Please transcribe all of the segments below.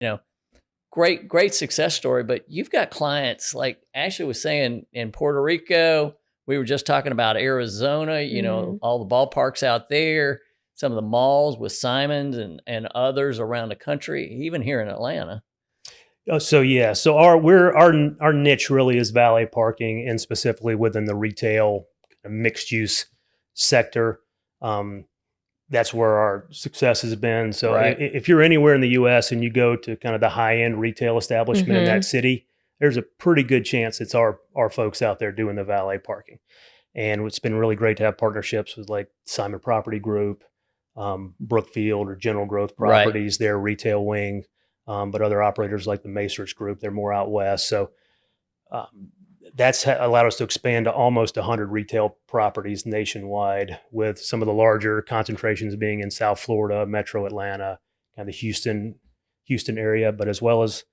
you know, great success story. But you've got clients like Ashley was saying in Puerto Rico. We were just talking about Arizona, all the ballparks out there, some of the malls with Simons and others around the country, even here in Atlanta. So our niche really is valet parking, and specifically within the retail mixed use sector. That's where our success has been. So if you're anywhere in the U.S. and you go to kind of the high end retail establishment in that city, there's a pretty good chance it's our folks out there doing the valet parking. And it's been really great to have partnerships with like Simon Property Group, Brookfield or General Growth Properties, their retail wing, but other operators like the Macers Group, they're more out west. So that's allowed us to expand to almost 100 retail properties nationwide, with some of the larger concentrations being in South Florida, Metro Atlanta, kind of the Houston area, but as well as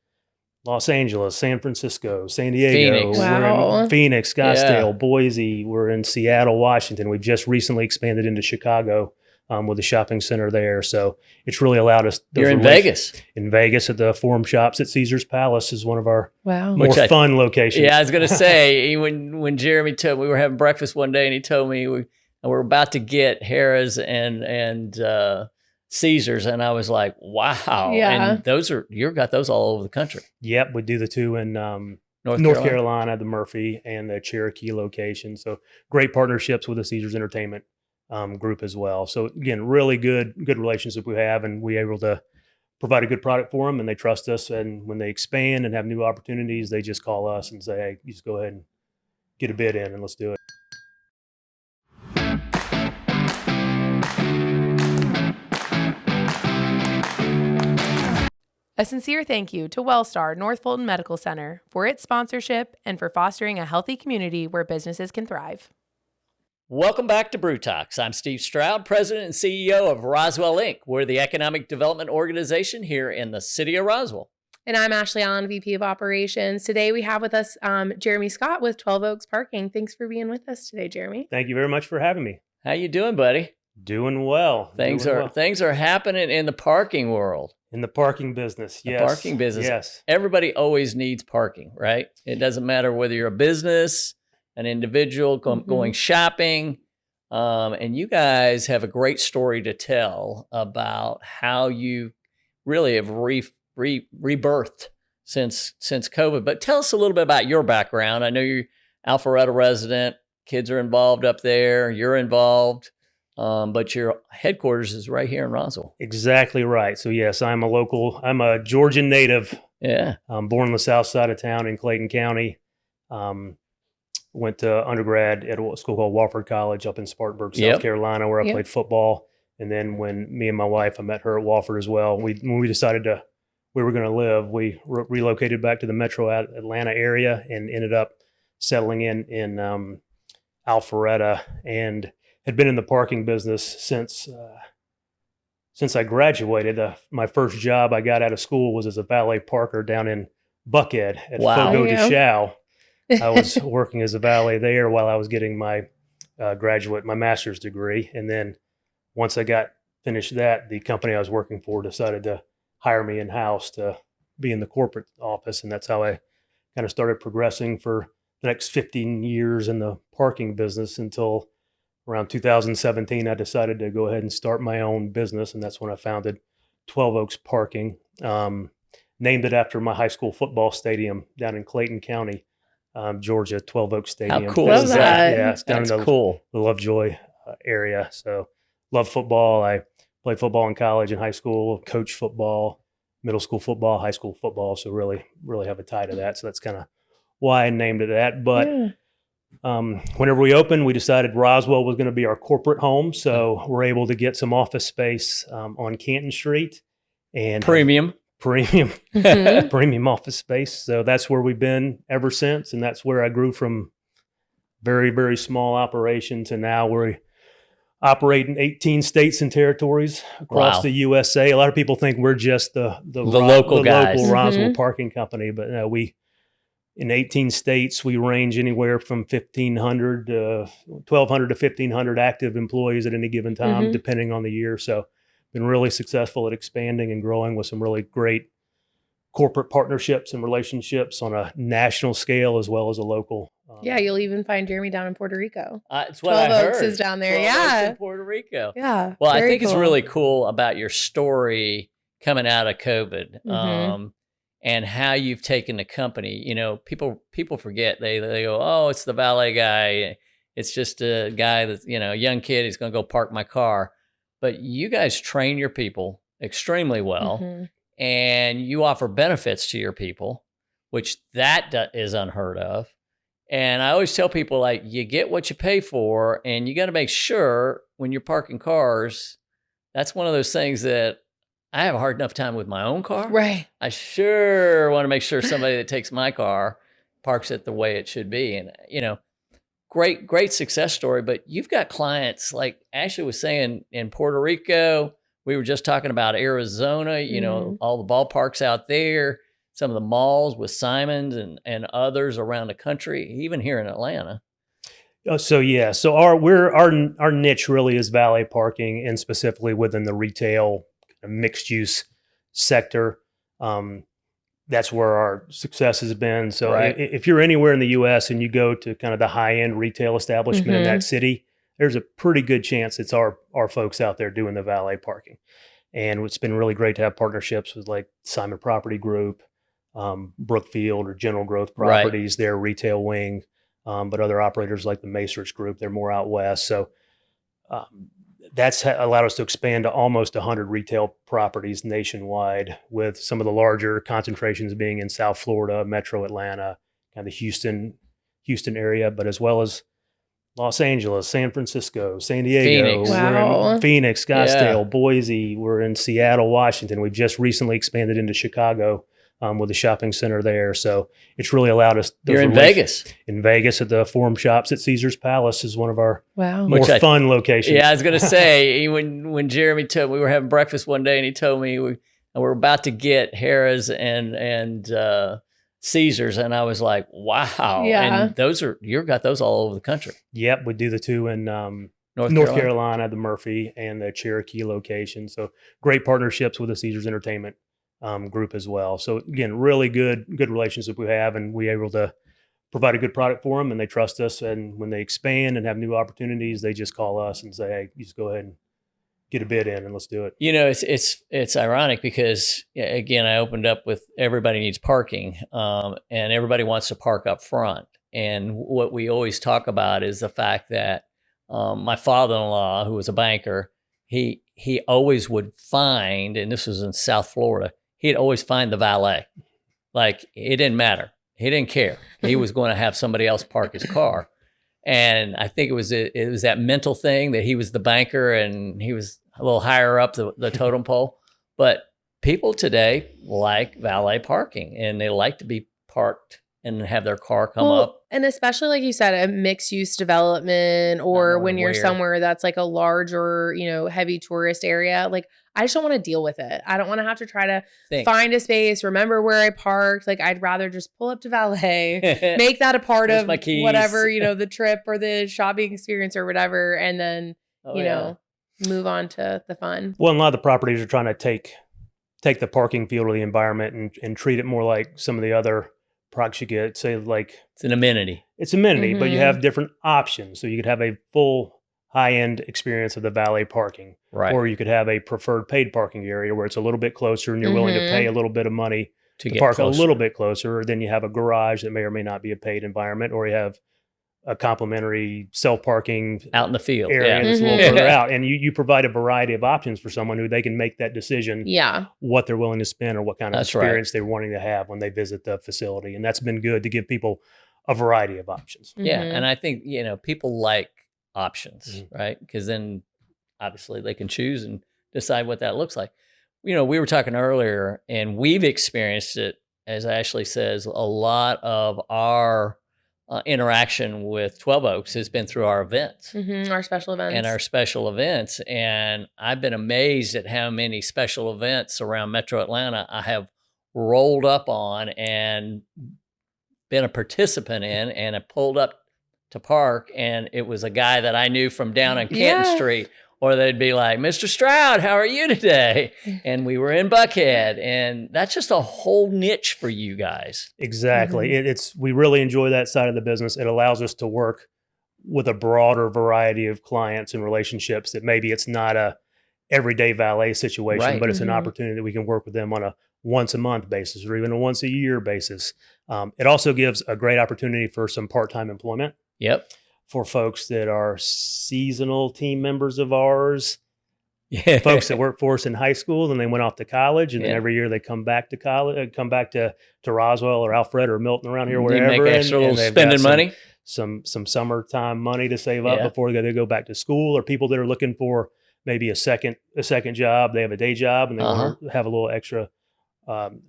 Los Angeles, San Francisco, San Diego, Phoenix. We're in Phoenix, Scottsdale, Boise, we're in Seattle, Washington. We've just recently expanded into Chicago with a shopping center there. So it's really allowed us. You're in Vegas. In Vegas at the Forum Shops at Caesar's Palace is one of our more fun locations. Yeah, I was going to say, when Jeremy told me, we were having breakfast one day and he told me we're about to get Harrah's and Caesars, and I was like, wow. Yeah. And you've got those all over the country. Yep, we do the two in North Carolina, the Murphy and the Cherokee location. So great partnerships with the Caesars Entertainment group as well. So again, really good relationship we have, and we're able to provide a good product for them, and they trust us. And when they expand and have new opportunities, they just call us and say, hey, you just go ahead and get a bid in and let's do it. A sincere thank you to Wellstar North Fulton Medical Center for its sponsorship and for fostering a healthy community where businesses can thrive. Welcome back to Brew Talks. I'm Steve Stroud, President and CEO of Roswell, Inc. We're the economic development organization here in the city of Roswell. And I'm Ashley Allen, VP of Operations. Today we have with us Jeremy Scott with 12 Oaks Parking. Thanks for being with us today, Jeremy. Thank you very much for having me. How you doing, buddy? Doing well. Things are happening in the parking world. In the parking business, yes. The parking business. Yes. Everybody always needs parking, right? It doesn't matter whether you're a business, an individual going shopping. And you guys have a great story to tell about how you really have rebirthed since COVID. But tell us a little bit about your background. I know you're Alpharetta resident. Kids are involved up there. You're involved. But your headquarters is right here in Roswell. Exactly right. So yes, I'm a Georgian native. Yeah. I'm born on the south side of town in Clayton County. Went to undergrad at a school called Wofford College up in Spartanburg, South Carolina, where I played football. And then when me and my wife, I met her at Wofford as well. When we decided where we were going to live, we relocated back to the Metro Atlanta area and ended up settling in Alpharetta, and had been in the parking business since I graduated. My first job I got out of school was as a valet parker down in Buckhead at Fogo de Chão. I was working as a valet there while I was getting my master's degree. And then once I got finished that, the company I was working for decided to hire me in-house to be in the corporate office. And that's how I kind of started progressing for the next 15 years in the parking business until around 2017, I decided to go ahead and start my own business, and that's when I founded 12 Oaks Parking. Named it after my high school football stadium down in Clayton County, Georgia, 12 Oaks Stadium. How cool is that? Yeah, it's down in the Lovejoy area. So love football. I played football in college and high school, coached football, middle school football, high school football. So really have a tie to that. So that's kind of why I named it that. But whenever we opened, we decided Roswell was going to be our corporate home. So we're able to get some office space on Canton Street and premium office space. So that's where we've been ever since. And that's where I grew from very, very small operation to now we operate in 18 states and territories across the USA. A lot of people think we're just the local Roswell parking company, but no, in 18 states, we range anywhere from 1,500 to 1,200 to 1,500 active employees at any given time, depending on the year. So been really successful at expanding and growing with some really great corporate partnerships and relationships on a national scale as well as a local. Yeah, you'll even find Jeremy down in Puerto Rico. It's what I 12 heard. Oaks is down there. 12 Oaks Yeah. in Puerto Rico. Yeah. Well, I very think it's cool. really cool about your story coming out of COVID, Mhm. and how you've taken the company. You know, people forget. They go, oh, it's the valet guy. It's just a guy that's, a young kid. He's going to go park my car. But you guys train your people extremely well, Mhm. and you offer benefits to your people, which is unheard of. And I always tell people, like, you get what you pay for, and you got to make sure when you're parking cars, that's one of those things that I have a hard enough time with my own car. Right. I sure want to make sure somebody that takes my car parks it the way it should be. And, great success story. But you've got clients, like Ashley was saying, in Puerto Rico. We were just talking about Arizona, Mhm. all the ballparks out there, some of the malls with Simons and others around the country, even here in Atlanta. So our niche really is valet parking, and specifically within the retail mixed use sector. That's where our success has been. So Right. if you're anywhere in the U.S. and you go to kind of the high end retail establishment in that city, there's a pretty good chance it's our folks out there doing the valet parking. And it's been really great to have partnerships with like Simon Property Group, Brookfield or General Growth Properties, their retail wing, but other operators like the Macerich Group, they're more out west. So that's allowed us to expand to almost 100 retail properties nationwide, with some of the larger concentrations being in South Florida, Metro Atlanta, kind of the Houston area, but as well as Los Angeles, San Francisco, San Diego, Phoenix. we're Wow. in Phoenix, Scottsdale, Yeah. Boise, we're in Seattle, Washington. We've just recently expanded into Chicago with a shopping center there. So it's really allowed us. You're in Vegas. In Vegas at the Forum Shops at Caesar's Palace is one of our Wow. more fun locations. Yeah, I was going to say, when Jeremy told me, we were having breakfast one day and he told me we're about to get Harrah's and Caesars, and I was like, wow. Yeah. And you've got those all over the country. Yep, we do the two in North Carolina, the Murphy and the Cherokee location. So great partnerships with the Caesars Entertainment group as well. So again, really good relationship we have, and we're able to provide a good product for them, and they trust us. And when they expand and have new opportunities, they just call us and say, hey, you just go ahead and get a bid in and let's do it. It's ironic because, again, I opened up with everybody needs parking, and everybody wants to park up front. And what we always talk about is the fact that my father-in-law, who was a banker, he always would find, and this was in South Florida, he'd always find the valet. Like, it didn't matter. He didn't care. He was going to have somebody else park his car. And I think it was that mental thing that he was the banker and he was a little higher up the totem pole. But people today like valet parking, and they like to be parked and have their car come up. And especially, like you said, a mixed use development, or when you're somewhere that's like a large or, heavy tourist area, like, I just don't want to deal with it. I don't want to have to try to find a space, remember where I parked. Like, I'd rather just pull up to valet, make that a part of whatever, the trip or the shopping experience or whatever. And then, move on to the fun. Well, and a lot of the properties are trying to take the parking field or the environment and treat it more like some of the other products you get. Say, like, it's an amenity. It's amenity, but you have different options. So you could have a full high-end experience of the valet parking. Right. Or you could have a preferred paid parking area where it's a little bit closer and you're willing to pay a little bit of money to park closer. A little bit closer. Or then you have a garage that may or may not be a paid environment, or you have a complimentary self-parking out in the field area that's a little further out. And you provide a variety of options for someone who they can make that decision what they're willing to spend or what kind of experience they're wanting to have when they visit the facility. And that's been good to give people a variety of options. Yeah. And I think, people like options, right? Because then obviously they can choose and decide what that looks like. We were talking earlier, and we've experienced it, as Ashley says, a lot of our interaction with 12 Oaks has been through our events. Our special events. And I've been amazed at how many special events around Metro Atlanta I have rolled up on and been a participant in, and I pulled up to park, and it was a guy that I knew from down on Canton Street. Or they'd be like, Mr. Stroud, how are you today? And we were in Buckhead. And that's just a whole niche for you guys. Exactly. We really enjoy that side of the business. It allows us to work with a broader variety of clients and relationships that maybe it's not a everyday valet situation, but it's an opportunity that we can work with them on a once a month basis or even a once a year basis. It also gives a great opportunity for some part-time employment. Yep. For folks that are seasonal team members of ours, folks that work for us in high school, then they went off to college, and then every year they come back to college, come back to Roswell or Alfred or Milton around here, wherever. You make extra little spending money. Some summertime money to save up before they go back to school, or people that are looking for maybe a second job. They have a day job and they want to have a little extra, earn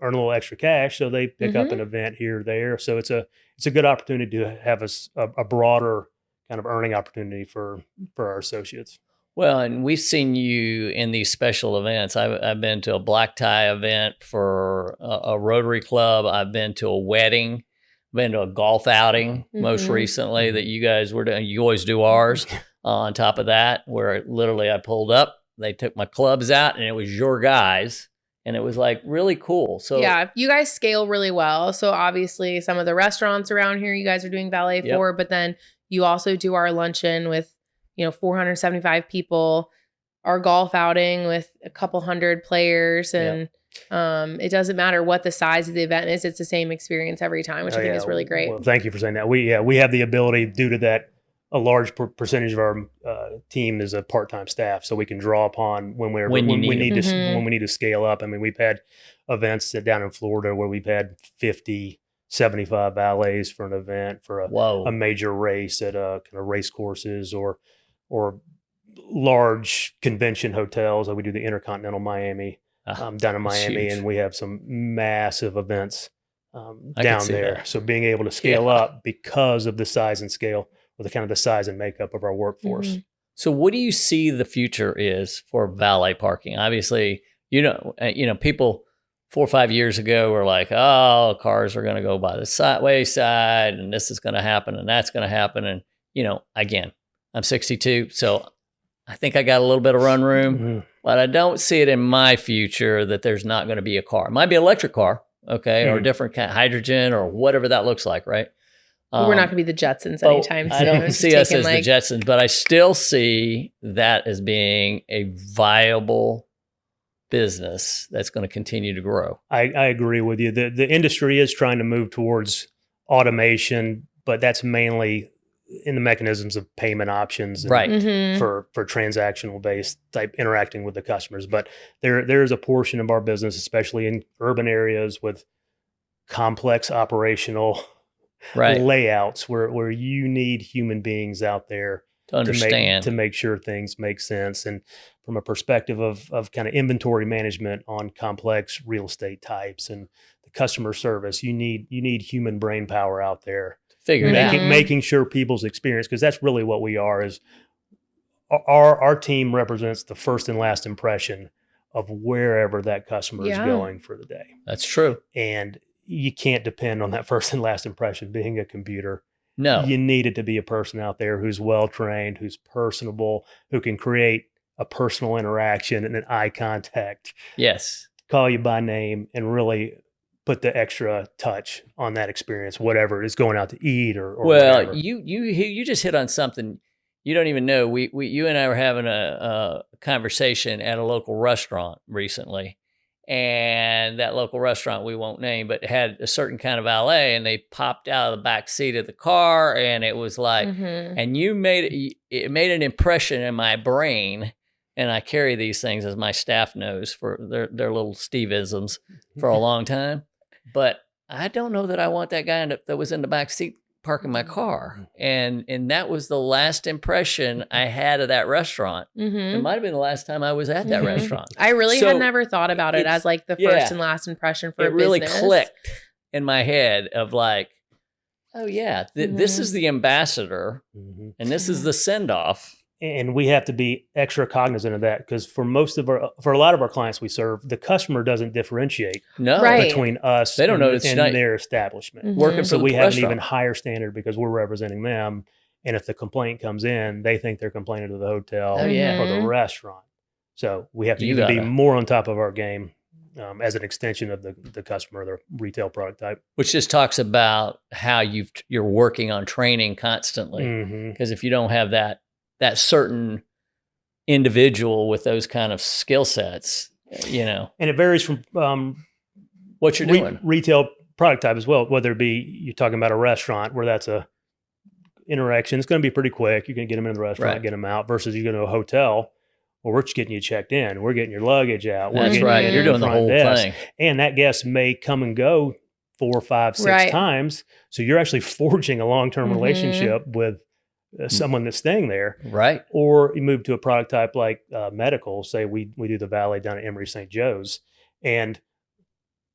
a little extra cash, so they pick up an event here or there. So it's a good opportunity to have a broader kind of earning opportunity for our associates. Well, and we've seen you in these special events. I've been to a black tie event for a Rotary Club. I've been to a wedding. Been to a golf outing most recently that you guys were doing. You always do ours. On top of that, where literally I pulled up, they took my clubs out, and it was your guys. And it was like really cool. So yeah, you guys scale really well. So obviously some of the restaurants around here you guys are doing valet for, but then you also do our luncheon with, 475 people, our golf outing with a couple hundred players. And it doesn't matter what the size of the event is. It's the same experience every time, which I think is really great. Well, thank you for saying that. We have the ability, due to that, a large percentage of our team is a part-time staff, so we can draw upon when we need to scale up. I mean, we've had events down in Florida where we've had 50, 75 valets for an event for a major race at kind of race courses or large convention hotels. Like we do the Intercontinental Miami down in Miami, and we have some massive events down there. So being able to scale up because of the size and scale, with the size and makeup of our workforce. So what do you see the future is for valet parking? Obviously, people 4 or 5 years ago were like, oh, cars are going to go by the wayside and this is going to happen and that's going to happen. And, again, I'm 62, so I think I got a little bit of run room, but I don't see it in my future that there's not going to be a car. It might be an electric car, or different kind of hydrogen or whatever that looks like, right? We're not going to be the Jetsons anytime soon. I don't see us as the Jetsons, but I still see that as being a viable business that's going to continue to grow. I agree with you. The industry is trying to move towards automation, but that's mainly in the mechanisms of payment options, and for transactional based type interacting with the customers. But there's a portion of our business, especially in urban areas with complex operational layouts where you need human beings out there to understand, to make sure things make sense. And from a perspective of kind of inventory management on complex real estate types and the customer service, you need human brain power out there. Figure it out. Making sure people's experience, because that's really what we are, is our team represents the first and last impression of wherever that customer is going for the day. That's true. And you can't depend on that first and last impression being a computer. No. You need it to be a person out there who's well-trained, who's personable, who can create a personal interaction and an eye contact. Yes. Call you by name and really put the extra touch on that experience, whatever it is, going out to eat or whatever. You just hit on something you don't even know. You and I were having a conversation at a local restaurant recently. And that local restaurant we won't name, but had a certain kind of valet, and they popped out of the back seat of the car, and it was like, and it made an impression in my brain. And I carry these things, as my staff knows, for their little Steve-isms for a long time. But I don't know that I want that guy that was in the back seat parking my car. And that was the last impression I had of that restaurant. It might have been the last time I was at that restaurant. I really had never thought about it as like the first and last impression for a business. It really clicked in my head of like, oh yeah, this is the ambassador and this is the send-off. And we have to be extra cognizant of that, because for a lot of our clients we serve, the customer doesn't differentiate between us they don't know and their establishment. Working so for we the have restaurant. an even higher standard because we're representing them, And if the complaint comes in, they think they're complaining to the hotel or the restaurant. So we have to even be more on top of our game as an extension of the customer, the retail product type. Which just talks about how you're working on training constantly. Because if you don't have that certain individual with those kind of skill sets, and it varies from what you're doing, retail product type as well. Whether it be you're talking about a restaurant where that's a interaction, it's going to be pretty quick. You're going to get them in the restaurant, get them out. Versus you go to a hotel. Well, we're just getting you checked in. We're getting your luggage out. That's right. You're doing the whole thing. And that guest may come and go 4, 5, 6 times. So you're actually forging a long-term relationship with someone that's staying there. Right. Or you move to a product type like medical. Say we do the valet down at Emory St. Joe's. And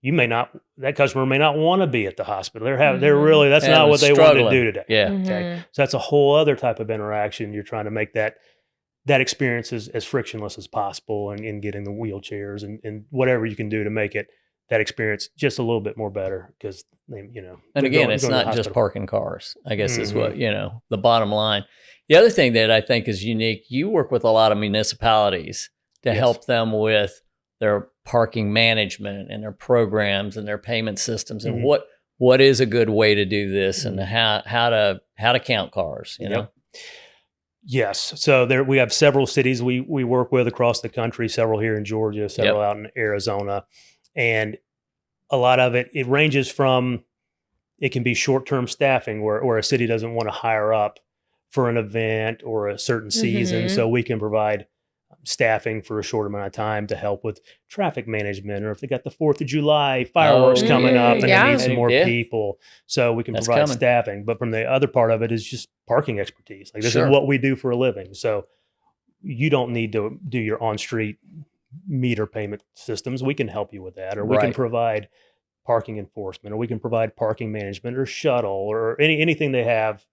that customer may not want to be at the hospital. They're really, that's not what they want to do today. Yeah. Okay. So that's a whole other type of interaction. You're trying to make that experience as frictionless as possible, and getting the wheelchairs and whatever you can do to make that experience just a little bit more better, because and again, it's not just parking cars, I guess is what the bottom line. The other thing that I think is unique, you work with a lot of municipalities to help them with their parking management and their programs and their payment systems, and what is a good way to do this, and how to count cars, you know. Yes. So we have several cities we work with across the country, several here in Georgia, several out in Arizona. And a lot of it ranges from, it can be short-term staffing where a city doesn't want to hire up for an event or a certain season. So we can provide staffing for a short amount of time to help with traffic management, or if they got the 4th of July fireworks coming up and they need some more people. So we can provide staffing. But from the other part of it is just parking expertise. Like this is what we do for a living. So you don't need to do your on-street meter payment systems. We can help you with that, or we can provide parking enforcement, or we can provide parking management or shuttle, or anything they have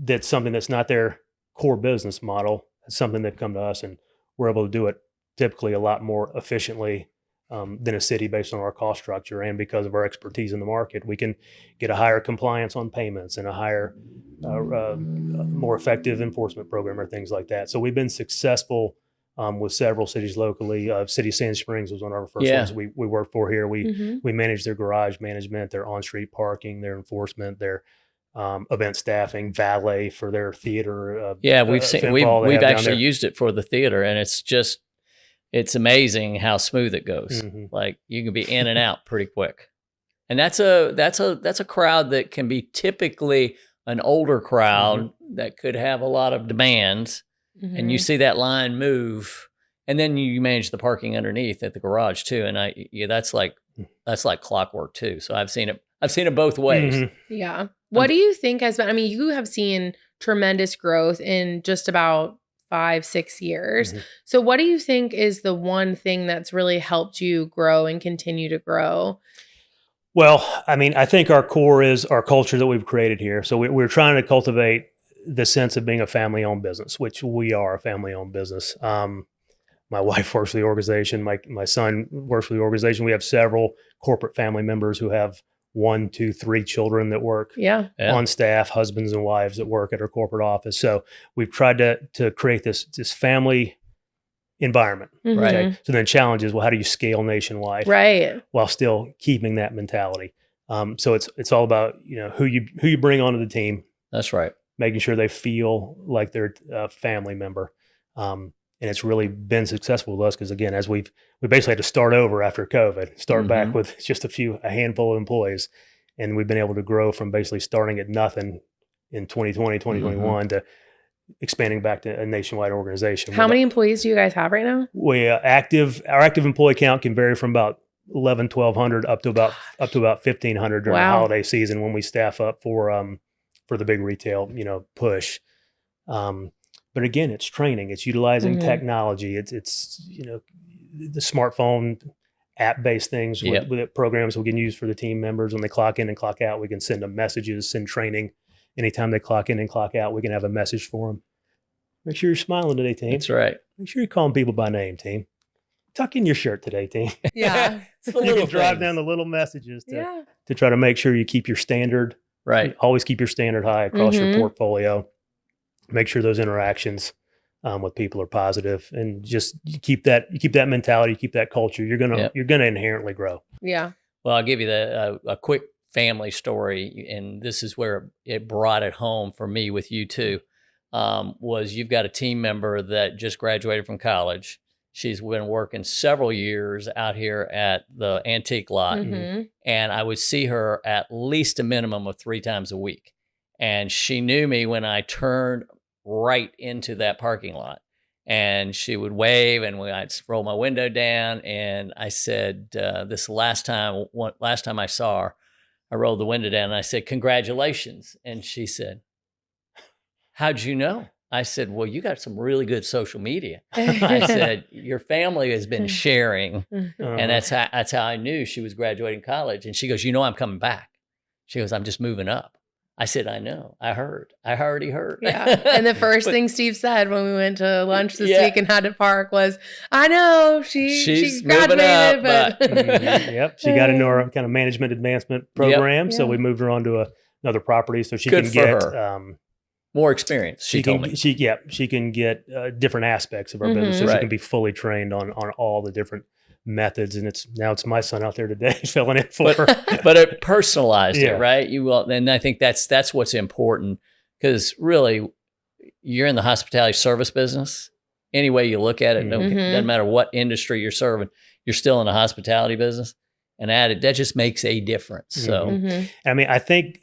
that's something that's not their core business model. It's something they've come to us, and we're able to do it typically a lot more efficiently than a city based on our cost structure. And because of our expertise in the market, we can get a higher compliance on payments and a higher, more effective enforcement program or things like that. So we've been successful with several cities locally. City of Sand Springs was one of our first ones we worked for here. We manage their garage management, their on-street parking, their enforcement, their event staffing, valet for their theater. We've actually used it for the theater, and it's amazing how smooth it goes. Like you can be in and out pretty quick. And that's a crowd that can be typically an older crowd that could have a lot of demands, and you see that line move, and then you manage the parking underneath at the garage too. And that's like clockwork too. So I've seen it both ways. Yeah. What do you think has been, I mean, you have seen tremendous growth in just about 5-6 years. So what do you think is the one thing that's really helped you grow and continue to grow? Well, I mean, I think our core is our culture that we've created here. So we're trying to cultivate the sense of being a family-owned business, which we are a family-owned business. My wife works for the organization. My son works for the organization. We have several corporate family members who have 1, 2, 3 children that work on staff, husbands and wives that work at our corporate office. So we've tried to create this family environment. Okay? So then challenge is, well, how do you scale nationwide while still keeping that mentality? So it's all about, who you bring onto the team. That's right. Making sure they feel like they're a family member. And it's really been successful with us because, again, as we basically had to start over after COVID, start back with just a handful of employees. And we've been able to grow from basically starting at nothing in 2020, 2021 to expanding back to a nationwide organization. How many employees do you guys have right now? Our active employee count can vary from about 1,200 up to about 1,500 during the holiday season when we staff up for the big retail, push. But again, it's training. It's utilizing technology. It's the smartphone app-based things with programs we can use for the team members when they clock in and clock out. We can send them messages, send training. Anytime they clock in and clock out, we can have a message for them. Make sure you're smiling today, team. That's right. Make sure you're calling people by name, team. Tuck in your shirt today, team. Yeah. You can drive down the little messages to try to make sure you keep your standard. Right. Always keep your standard high across your portfolio. make sure those interactions with people are positive, and just you keep that mentality, keep that culture. You're gonna inherently grow. Yeah. Well, I'll give you a quick family story, and this is where it brought it home for me with you too. Was you've got a team member that just graduated from college. She's been working several years out here at the antique lot, and I would see her at least a minimum of 3 times a week. And she knew me when I turned right into that parking lot, and she would wave, and I'd roll my window down, and I said, "This last time I saw her, I rolled the window down, and I said, 'Congratulations,' and she said, 'How'd you know?' I said, 'Well, you got some really good social media.' I said, 'Your family has been sharing.'" And that's how I knew she was graduating college. And she goes, "I'm coming back." She goes, "I'm just moving up." I said, "I know. I already heard." Yeah. And the first thing Steve said when we went to lunch this week and had to park was, "I know she's graduated, up, but yep, she got into our kind of management advancement program. So we moved her on to another property so she can get more experience. She told me she can get different aspects of our business, so she can be fully trained on all the different methods. And it's my son out there today filling in for her. But it personalized it, right? And I think that's what's important, because really you're in the hospitality service business. Any way you look at it, doesn't matter what industry you're serving, you're still in the hospitality business, and that just makes a difference. So I mean, I think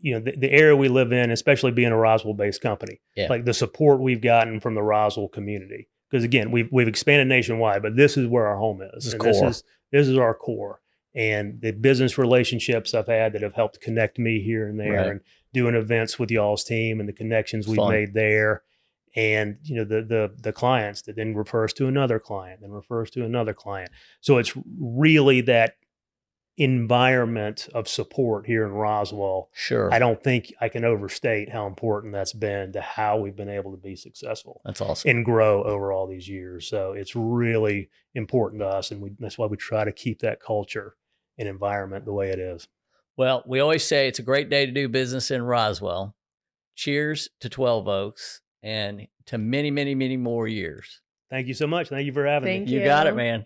the area we live in, especially being a Roswell-based company, like the support we've gotten from the Roswell community. Because again, we've expanded nationwide, but this is where our home is. This is our core. And the business relationships I've had that have helped connect me here and there, and doing events with y'all's team, and the connections we've made there. And the clients that then refers to another client, then refers to another client. So it's really that environment of support here in Roswell. Sure. I don't think I can overstate how important that's been to how we've been able to be successful. That's awesome. And grow over all these years. So it's really important to us, and that's why we try to keep that culture and environment the way it is. Well, we always say it's a great day to do business in Roswell. Cheers to 12 Oaks, and to many, many, many more years. Thank you so much. Thank you for having me. You got it, man.